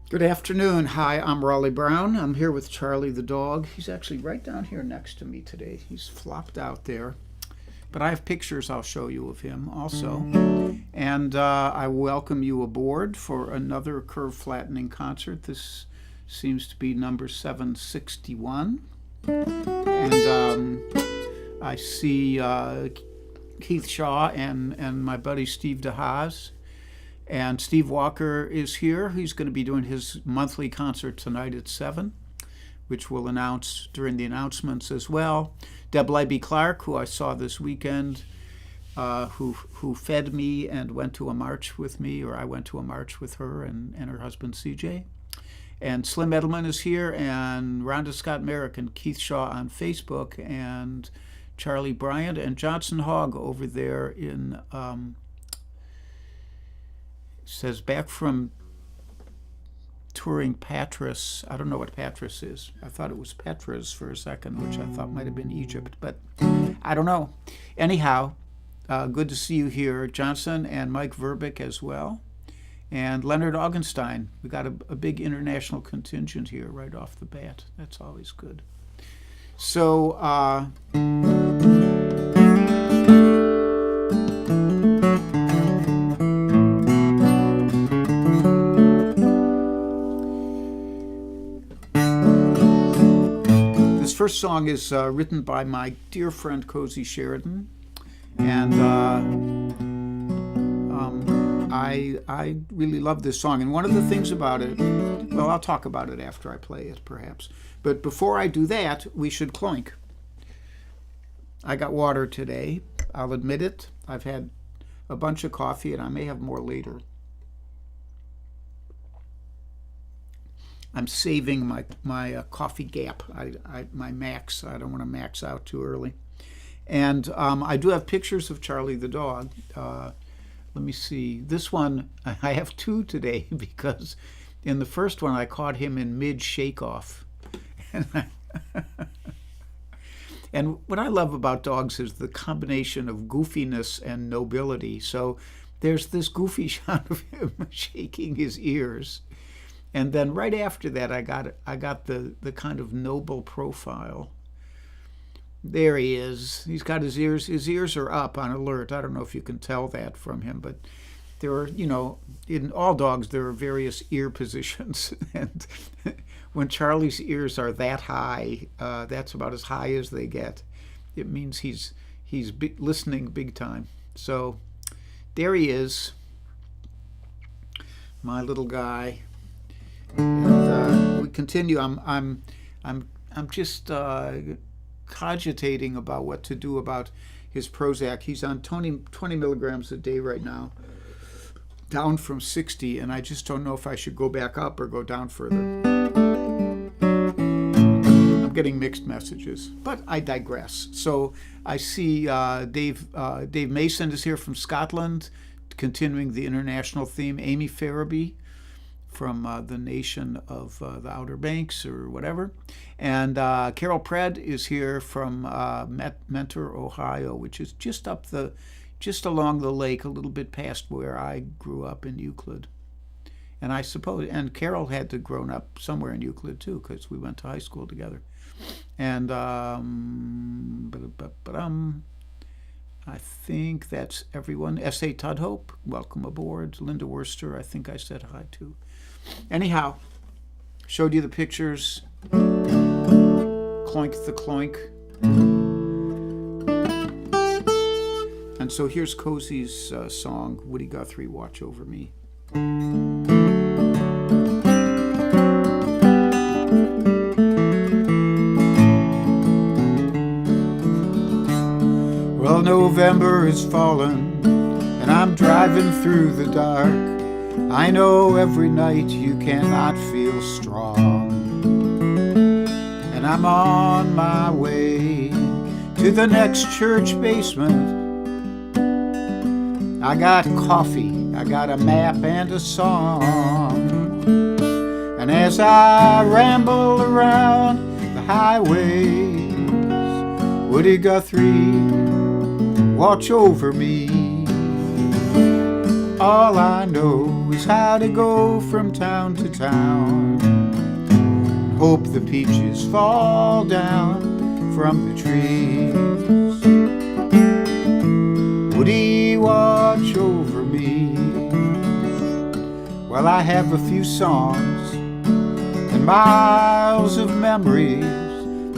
Good afternoon. Hi, I'm Raleigh Brown. I'm here with Charlie the dog. He's actually right down here next to me today. He's flopped out there. But I have pictures I'll show you of him also. And I welcome you aboard for another curve flattening concert. This seems to be number 761. And I see Keith Shaw and my buddy Steve DeHaas. And Steve Walker is here. He's going to be doing his monthly concert tonight at 7, which we'll announce during the announcements as well. Deb Leiby Clark, who I saw this weekend, who fed me and went to a march with me, or I went to a march with her and her husband CJ. And Slim Edelman is here, and Rhonda Scott Merrick and Keith Shaw on Facebook, and Charlie Bryant and Johnson Hogg over there in... says back from touring Patras. I don't know what Patras is. I thought it was Petras for a second, which I thought might have been Egypt, but I don't know. Anyhow, good to see you here, Johnson, and Mike Verbeek as well, and Leonard Augenstein. We got a big international contingent here right off the bat. That's always good. So, first song is written by my dear friend Cozy Sheridan, and I really love this song. And one of the things about it, well, I'll talk about it after I play it, perhaps. But before I do that, we should clink. I got water today. I'll admit it. I've had a bunch of coffee, and I may have more later. I'm saving my coffee gap, my max. I don't want to max out too early. And I do have pictures of Charlie the dog. Let me see. This one, I have two today because in the first one I caught him in mid-shake-off. And what I love about dogs is the combination of goofiness and nobility. So there's this goofy shot of him shaking his ears. And then right after that, I got the kind of noble profile. There he is. He's got his ears. His ears are up on alert. I don't know if you can tell that from him, but there are, in all dogs, there are various ear positions. And when Charlie's ears are that high, that's about as high as they get. It means he's listening big time. So there he is, my little guy. And we continue. I'm just cogitating about what to do about his Prozac. He's on 20 milligrams a day right now, down from 60, and I just don't know if I should go back up or go down further. I'm getting mixed messages, but I digress. So I see Dave Mason is here from Scotland, continuing the international theme. Amy Farabee from the nation of the Outer Banks or whatever. And Carol Pred is here from Mentor, Ohio, which is just along the lake, a little bit past where I grew up in Euclid. And I suppose, and Carol had to grown up somewhere in Euclid too, because we went to high school together. And I think that's everyone. S.A. Tudhope, welcome aboard. Linda Worcester, I think I said hi to. Anyhow, showed you the pictures. Cloink the cloink. And so here's Cozy's song, Woody Guthrie, Watch Over Me. Well, November is fallen, and I'm driving through the dark. I know every night you cannot feel strong. And I'm on my way to the next church basement. I got coffee, I got a map and a song. And as I ramble around the highways, Woody Guthrie, watch over me. All I know is how to go from town to town, and hope the peaches fall down from the trees. Woody, watch over me. Well, I have a few songs and miles of memories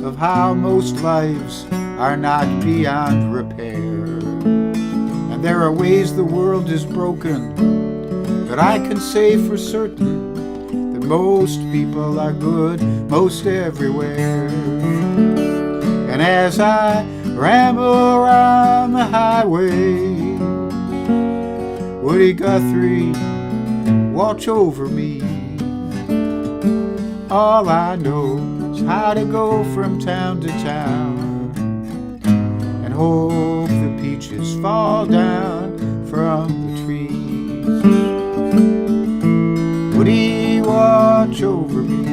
of how most lives are not beyond repair. And there are ways the world is broken, but I can say for certain that most people are good most everywhere. And as I ramble around the highway, Woody Guthrie, watch over me. All I know is how to go from town to town, and hope the peaches fall down from the trees. Woody, watch over me.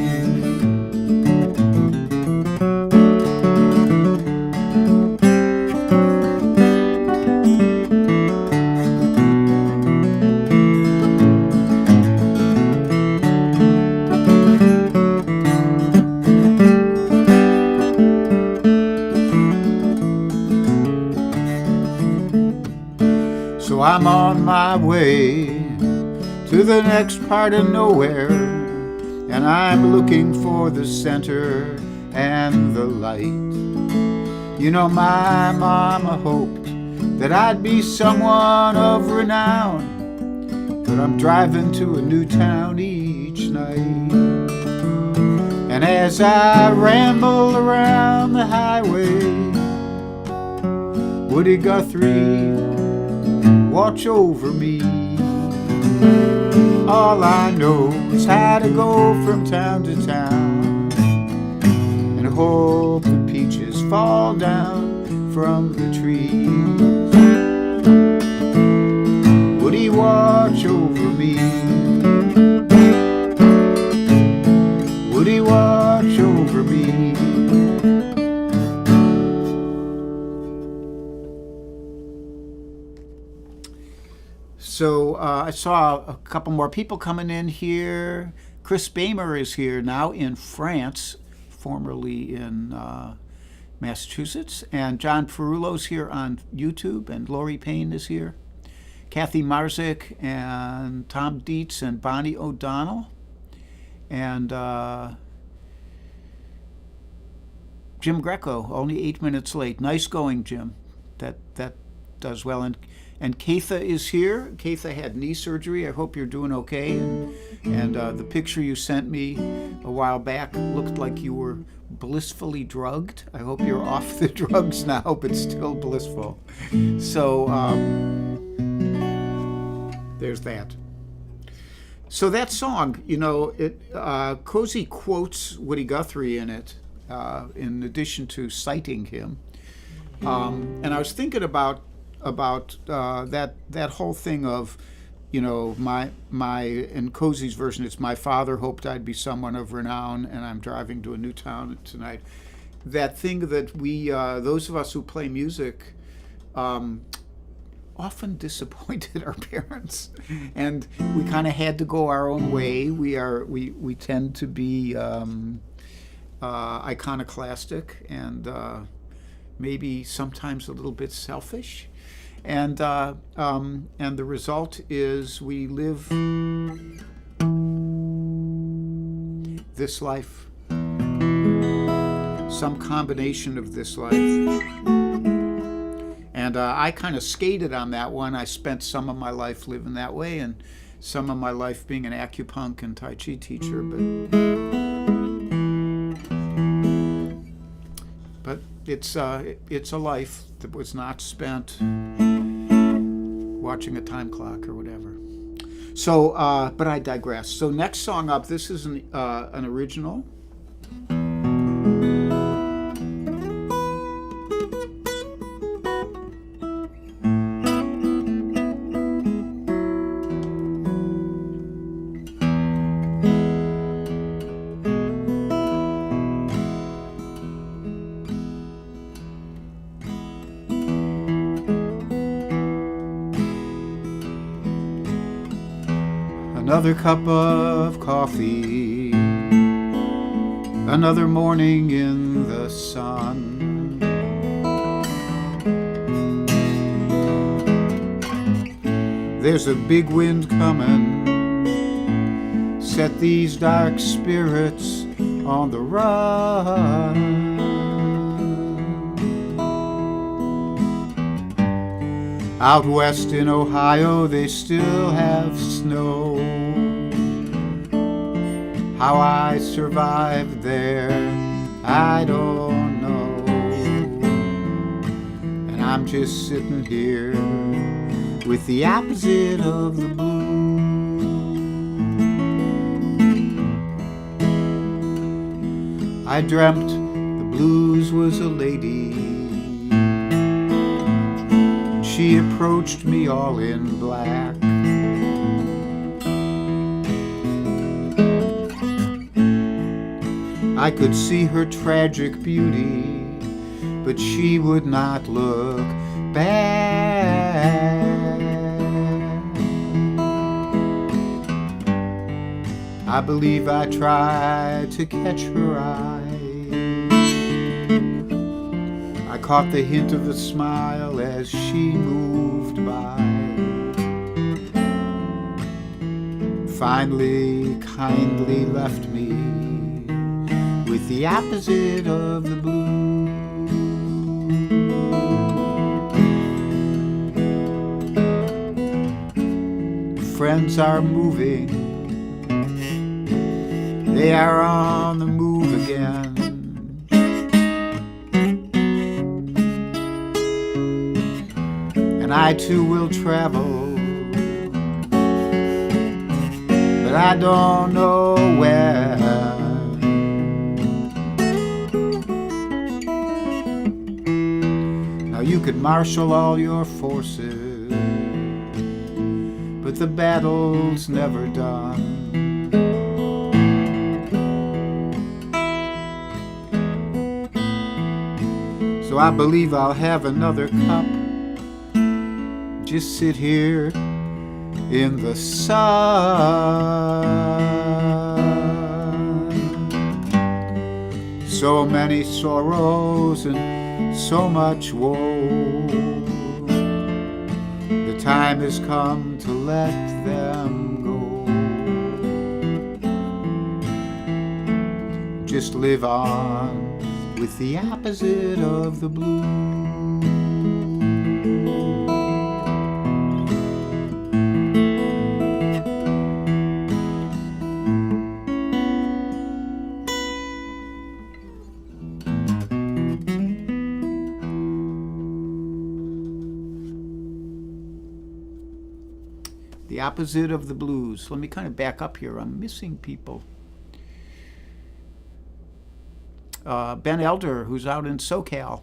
So I'm on my way to the next part of nowhere, and I'm looking for the center and the light. You know, my mama hoped that I'd be someone of renown, but I'm driving to a new town each night. And as I ramble around the highway, Woody Guthrie, watch over me. All I know is how to go from town to town, and hope the peaches fall down from the trees. Woody, watch over me. Woody, watch over me. So I saw a couple more people coming in here. Chris Bamer is here now in France, formerly in Massachusetts. And John Ferrulo's here on YouTube, and Lori Payne is here. Kathy Marzik and Tom Dietz and Bonnie O'Donnell. And Jim Greco, only 8 minutes late. Nice going, Jim. That does well. And Keitha is here. Keitha had knee surgery. I hope you're doing okay. And the picture you sent me a while back looked like you were blissfully drugged. I hope you're off the drugs now, but still blissful. So there's that. So that song, you know, Cozy quotes Woody Guthrie in it, in addition to citing him. And I was thinking about that whole thing of, you know, my in Cozy's version, it's my father hoped I'd be someone of renown, and I'm driving to a new town tonight. That thing that we those of us who play music often disappointed our parents, and we kind of had to go our own way. We tend to be iconoclastic and maybe sometimes a little bit selfish, and the result is we live this life, some combination of this life. And I kind of skated on that one. I spent some of my life living that way, and some of my life being an acupuncture and Tai Chi teacher. But it's a life that was not spent watching a time clock or whatever. So, but I digress. So next song up, this is an original. Another cup of coffee, another morning in the sun. There's a big wind coming, set these dark spirits on the run. Out west in Ohio they still have snow. How I survived there, I don't know. And I'm just sitting here with the opposite of the blue. I dreamt the blues was a lady. She approached me all in black. I could see her tragic beauty, but she would not look back. I believe I tried to catch her eye. I caught the hint of a smile as she moved by. Finally, kindly left me with the opposite of the blue. Friends are moving, they are on the move again. And I too will travel, but I don't know where. Now you could marshal all your forces, but the battle's never done. So I believe I'll have another cup, just sit here in the sun. So many sorrows and so much woe. The time has come to let them go. Just live on with the opposite of the blue. The opposite of the blues. Let me kind of back up here. I'm missing people. Ben Elder, who's out in SoCal,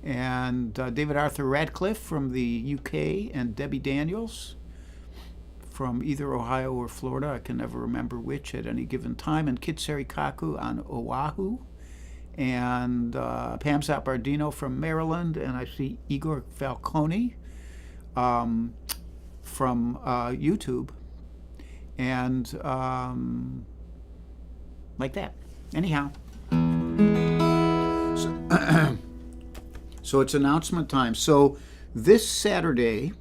and David Arthur Radcliffe from the UK, and Debbie Daniels from either Ohio or Florida. I can never remember which at any given time. And Kit Serikaku on Oahu, and Pam Zapardino from Maryland, and I see Igor Falcone from YouTube, and like that. Anyhow, so it's announcement time. So this Saturday,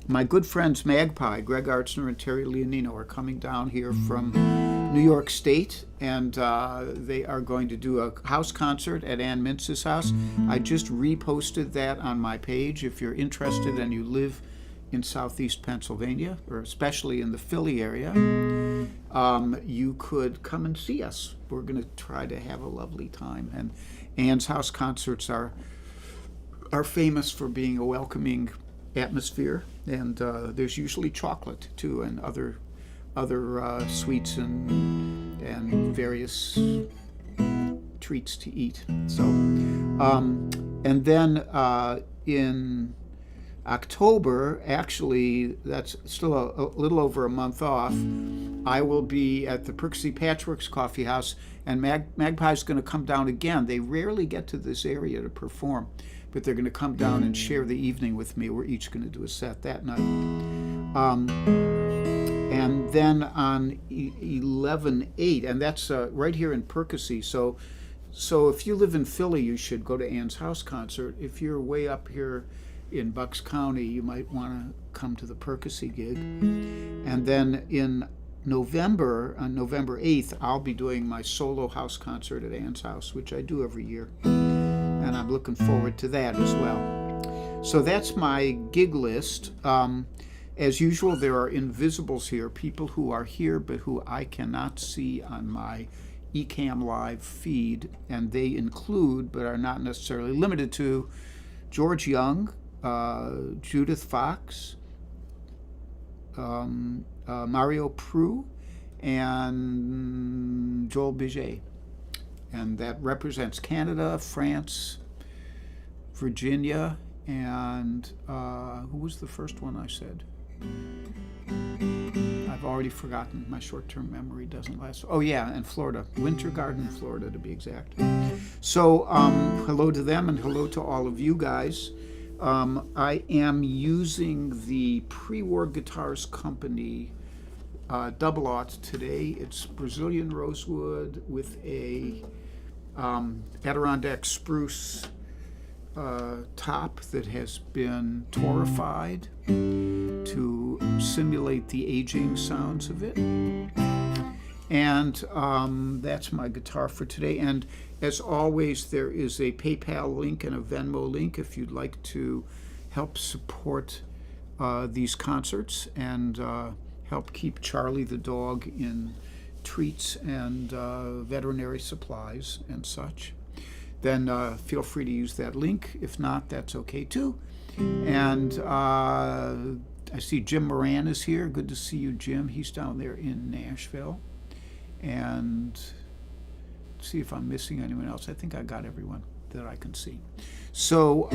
my good friends Magpie, Greg Artsner and Terry Leonino, are coming down here from New York State, and they are going to do a house concert at Ann Mintz's house. I just reposted that on my page. If you're interested and you live in southeast Pennsylvania, or especially in the Philly area, you could come and see us. We're going to try to have a lovely time. And Ann's house concerts are famous for being a welcoming atmosphere, and there's usually chocolate too, and other sweets and various treats to eat. So, and then in October, actually, that's still a little over a month off, I will be at the Percy Patchworks Coffee House, and Magpie's going to come down again. They rarely get to this area to perform, but they're going to come down and share the evening with me. We're each going to do a set that night. And then on 11/8, and that's right here in Percy. So if you live in Philly, you should go to Ann's house concert. If you're way up here in Bucks County, you might want to come to the Percy gig. And then in November, on November 8th, I'll be doing my solo house concert at Ann's house, which I do every year. And I'm looking forward to that as well. So that's my gig list. As usual, there are invisibles here, people who are here but who I cannot see on my Ecamm Live feed, and they include, but are not necessarily limited to, George Young, Judith Fox, Mario Prue, and Joel Biget. And that represents Canada, France, Virginia, and who was the first one I said? I've already forgotten. My short-term memory doesn't last. Oh yeah, and Florida, Winter Garden, Florida, to be exact. So hello to them, and hello to all of you guys. I am using the Pre-War Guitars Company double aught today. It's Brazilian rosewood with a Adirondack spruce top that has been torrified to simulate the aging sounds of it. And that's my guitar for today. And as always, there is a PayPal link and a Venmo link if you'd like to help support these concerts and help keep Charlie the dog in treats and veterinary supplies and such. Then feel free to use that link. If not, that's okay too. And I see Jim Moran is here. Good to see you, Jim. He's down there in Nashville. And see if I'm missing anyone else. I think I got everyone that I can see. So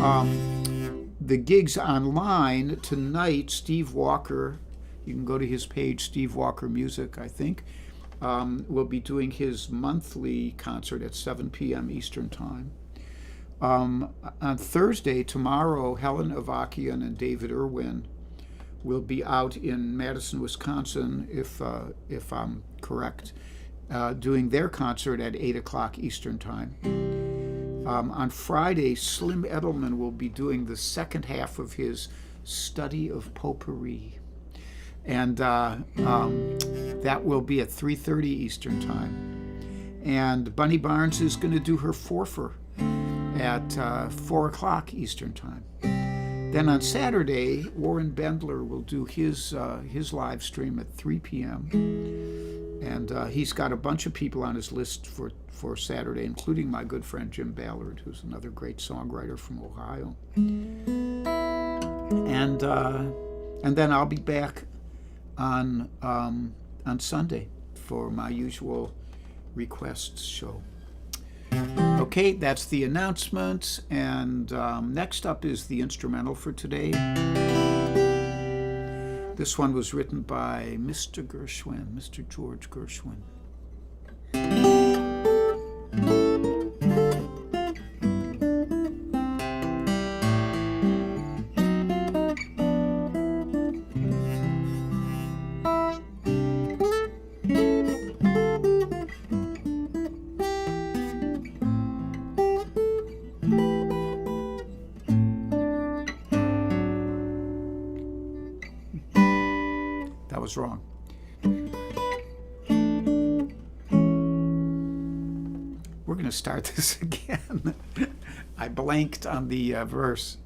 the gigs online tonight, Steve Walker, you can go to his page, Steve Walker Music, I think, will be doing his monthly concert at 7 p.m. Eastern Time. On Thursday, tomorrow, Helen Avakian and David Irwin will be out in Madison, Wisconsin, if I'm correct, doing their concert at 8 o'clock Eastern Time. On Friday, Slim Edelman will be doing the second half of his study of potpourri. And that will be at 3:30 Eastern Time. And Bunny Barnes is going to do her forfer at 4 o'clock Eastern Time. Then on Saturday, Warren Bendler will do his live stream at 3 p.m. And he's got a bunch of people on his list for Saturday, including my good friend Jim Ballard, who's another great songwriter from Ohio. And then I'll be back on Sunday for my usual requests show. Okay, that's the announcements, and next up is the instrumental for today. This one was written by Mr. Gershwin, Mr. George Gershwin. was wrong. We're going to start this again. I blanked on the verse.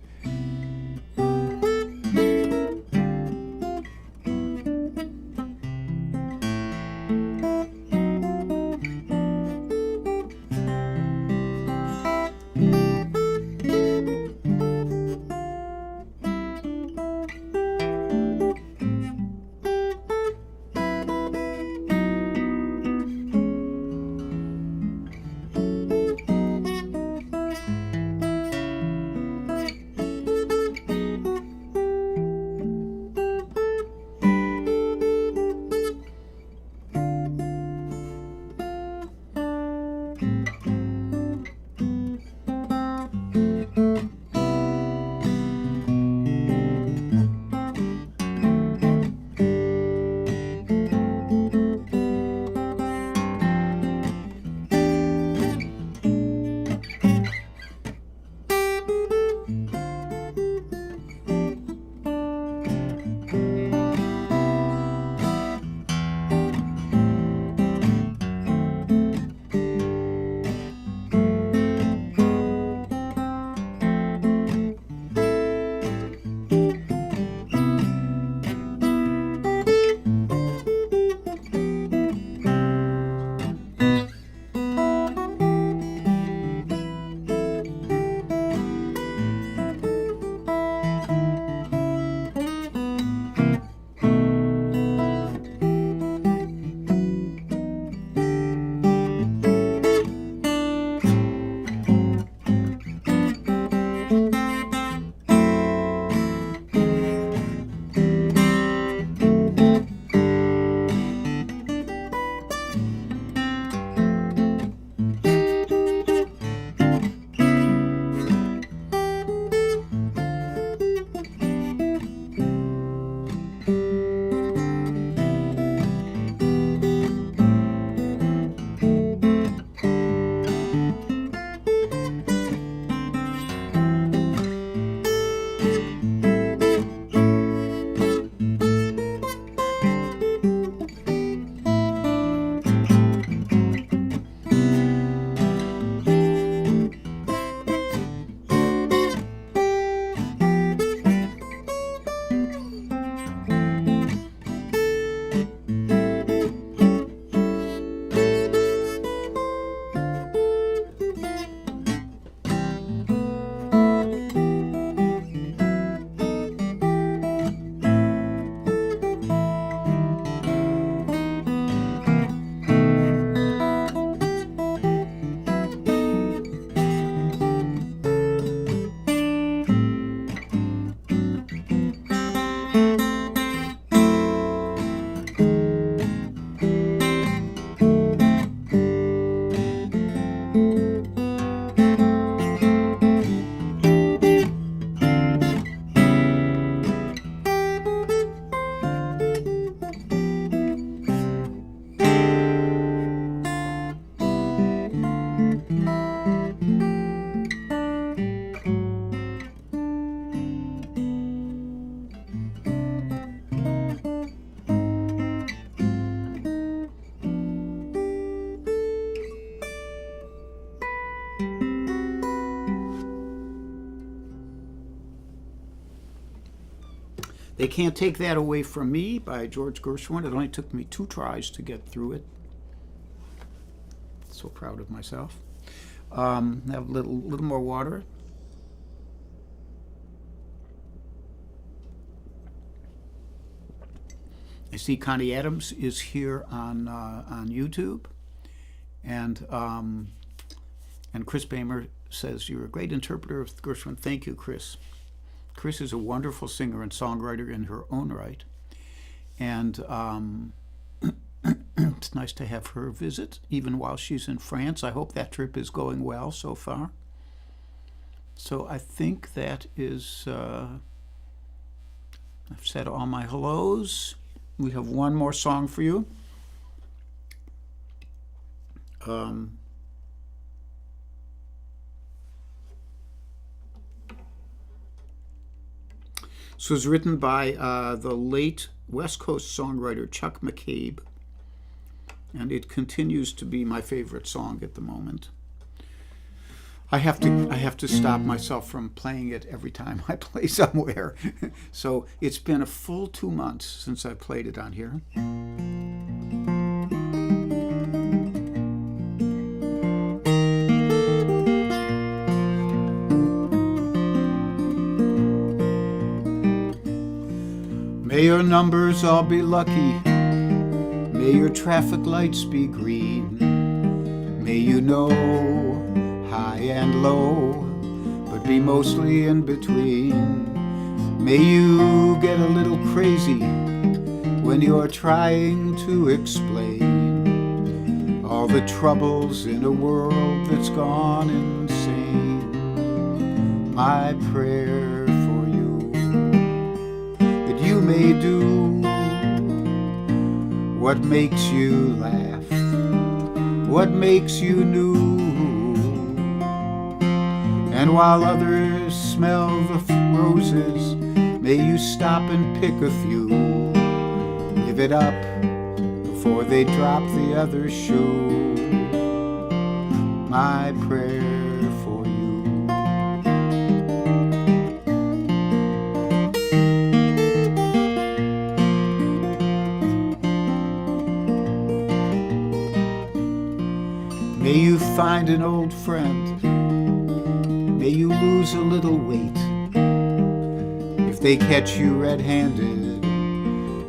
They Can't Take That Away From Me by George Gershwin. It only took me 2 tries to get through it. So proud of myself. Have a little more water. I see Connie Adams is here on YouTube, and Chris Bamer says you're a great interpreter of Gershwin. Thank you, Chris. Chris is a wonderful singer and songwriter in her own right, and it's nice to have her visit even while she's in France. I hope that trip is going well so far. So I think that is, I've said all my hellos. We have one more song for you. This was written by the late West Coast songwriter Chuck McCabe, and it continues to be my favorite song at the moment. I have to stop myself from playing it every time I play somewhere. So it's been a full 2 months since I played it on here. May your numbers all be lucky. May your traffic lights be green. May you know high and low, but be mostly in between. May you get a little crazy when you're trying to explain all the troubles in a world that's gone insane. My prayer for you, that you may do what makes you laugh, what makes you new. And while others smell the roses, may you stop and pick a few. Give it up before they drop the other shoe. My prayer for you. May you find an old friend. May you lose a little weight. If they catch you red-handed,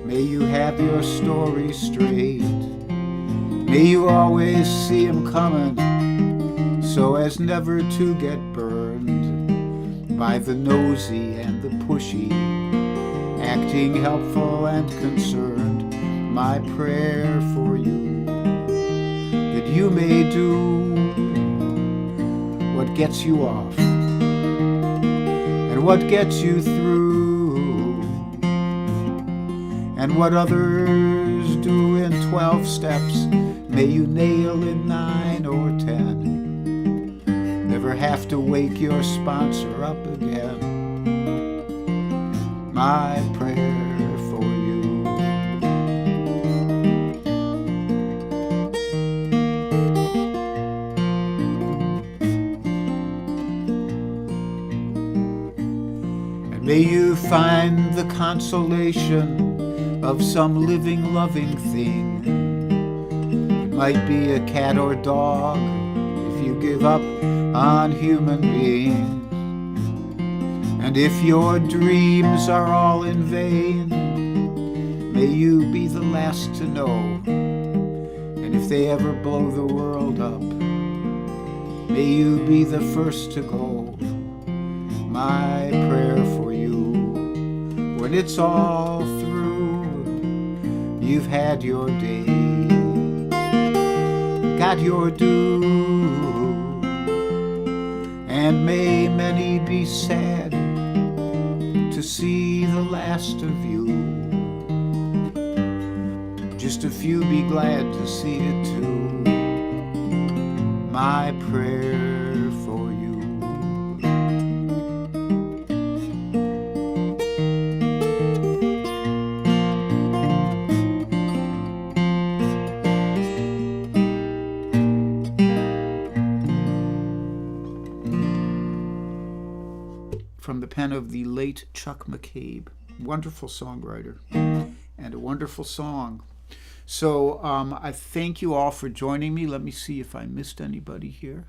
may you have your story straight. May you always see 'em coming, so as never to get burned by the nosy and the pushy, acting helpful and concerned. My prayer for you, that you may do what gets you off and what gets you through, and what others do in 12 steps, may you nail in 9 or 10. Never have to wake your sponsor up again. My prayer for you. May you find the consolation of some living, loving thing. It might be a cat or dog if you give up on human beings. And if your dreams are all in vain, may you be the last to know. And if they ever blow the world up, may you be the first to go. My prayer for you, when it's all through, you've had your day, got your due, and may many be sad to see the last of you. Just a few be glad to see it too. My prayer for you. From the pen of the late Chuck McCabe, wonderful songwriter, and a wonderful song. So I thank you all for joining me. Let me see if I missed anybody here.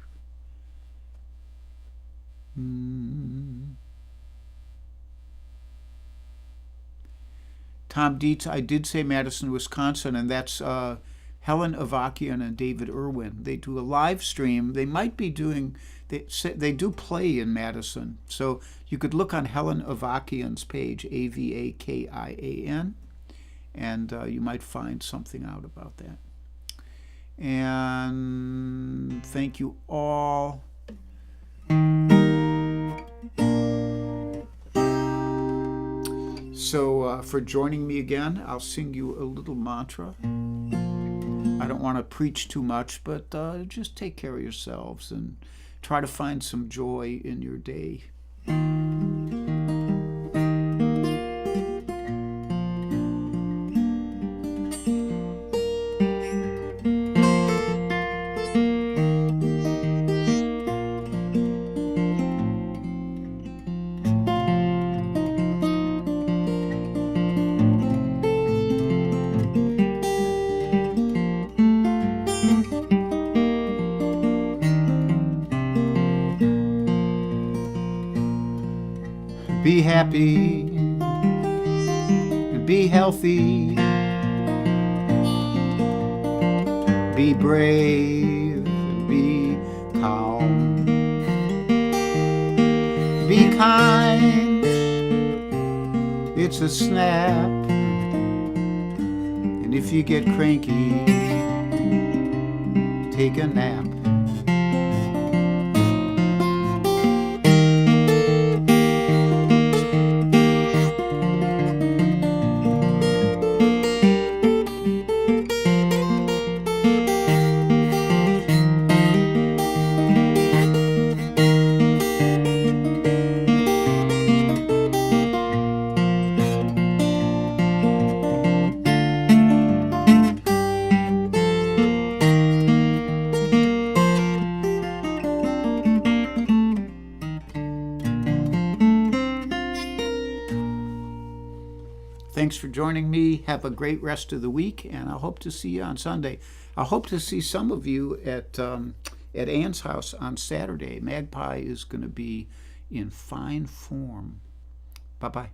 Tom Dietz, I did say Madison, Wisconsin, and that's Helen Avakian and David Irwin. They do a live stream. They might be doing, they do play in Madison. So you could look on Helen Avakian's page, Avakian, and you might find something out about that. And thank you all. So for joining me again, I'll sing you a little mantra. I don't want to preach too much, but just take care of yourselves and try to find some joy in your day. Be happy and be healthy. Be brave and be calm. Be kind, it's a snap. And if you get cranky, take a nap. Thanks for joining me. Have a great rest of the week, and I hope to see you on Sunday. I hope to see some of you at Ann's house on Saturday. Magpie is going to be in fine form. Bye-bye.